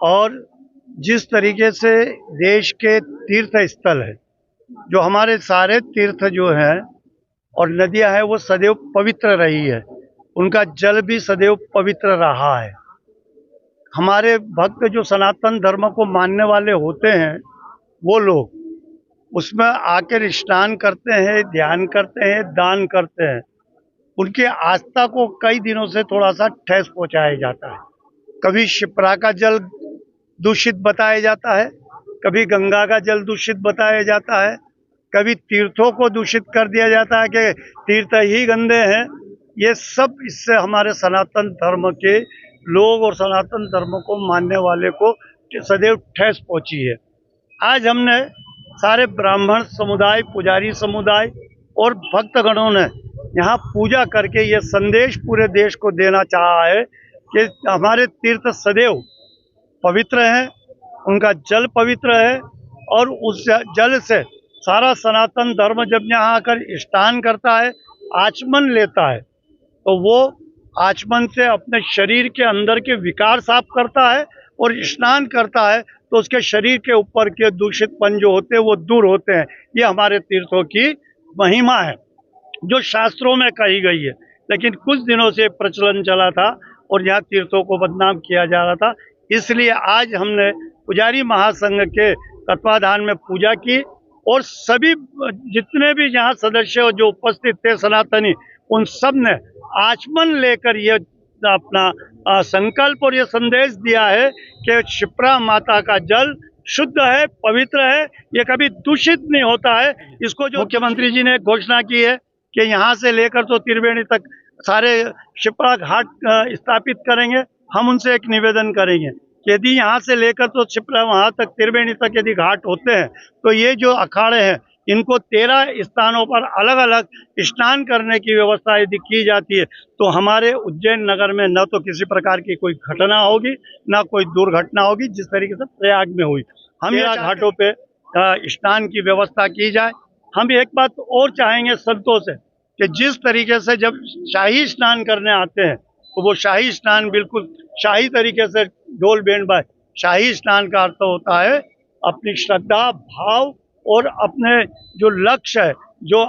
और जिस तरीके से देश के तीर्थ स्थल है, जो हमारे सारे तीर्थ जो हैं और नदियां हैं वो सदैव पवित्र रही है, उनका जल भी सदैव पवित्र रहा है। हमारे भक्त जो सनातन धर्म को मानने वाले होते हैं वो लोग उसमें आकर स्नान करते हैं, ध्यान करते हैं, दान करते हैं। उनकी आस्था को कई दिनों से थोड़ा सा ठेस पहुंचाया जाता है। कभी शिप्रा का जल दूषित बताया जाता है, कभी गंगा का जल दूषित बताया जाता है, कभी तीर्थों को दूषित कर दिया जाता है कि तीर्थ ही गंदे हैं। ये सब इससे हमारे सनातन धर्म के लोग और सनातन धर्म को मानने वाले को सदैव ठेस पहुंची है। आज हमने सारे ब्राह्मण समुदाय, पुजारी समुदाय और भक्तगणों ने यहाँ पूजा करके ये संदेश पूरे देश को देना चाहा है कि हमारे तीर्थ सदैव पवित्र हैं, उनका जल पवित्र है और उस जल से सारा सनातन धर्म जब यहाँ आकर स्नान करता है, आचमन लेता है, तो वो आचमन से अपने शरीर के अंदर के विकार साफ करता है और स्नान करता है तो उसके शरीर के ऊपर के दूषितपन जो होते हैं वो दूर होते हैं। ये हमारे तीर्थों की महिमा है जो शास्त्रों में कही गई है, लेकिन कुछ दिनों से प्रचलन चला था और यहाँ तीर्थों को बदनाम किया जा रहा था। इसलिए आज हमने पुजारी महासंघ के तत्वाधान में पूजा की और सभी जितने भी यहाँ सदस्य जो उपस्थित थे सनातनी, उन सब ने आचमन लेकर ये अपना संकल्प और ये संदेश दिया है कि शिप्रा माता का जल शुद्ध है, पवित्र है, ये कभी दूषित नहीं होता है। इसको जो मुख्यमंत्री जी ने घोषणा की है कि यहाँ से लेकर तो त्रिवेणी तक सारे शिप्रा घाट स्थापित करेंगे, हम उनसे एक निवेदन करेंगे कि यदि यहाँ से लेकर तो शिप्रा वहाँ तक त्रिवेणी तक यदि घाट होते हैं तो ये जो अखाड़े हैं इनको 13 स्थानों पर अलग अलग स्नान करने की व्यवस्था यदि की जाती है तो हमारे उज्जैन नगर में न तो किसी प्रकार की कोई घटना होगी, न कोई दुर्घटना होगी जिस तरीके से प्रयाग में हुई। हम यहाँ घाटों पे स्नान की व्यवस्था की जाए। हम एक बात और चाहेंगे संतों से कि जिस तरीके से जब शाही स्नान करने आते हैं तो वो शाही स्नान बिल्कुल शाही तरीके से ढोल बैंड बाज। शाही स्नान का अर्थ होता है अपनी श्रद्धा भाव और अपने जो लक्ष्य है, जो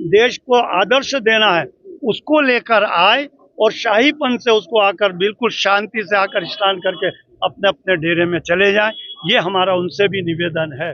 देश को आदर्श देना है, उसको लेकर आए और शाहीपन से उसको आकर बिल्कुल शांति से आकर स्नान करके अपने अपने डेरे में चले जाएं। ये हमारा उनसे भी निवेदन है।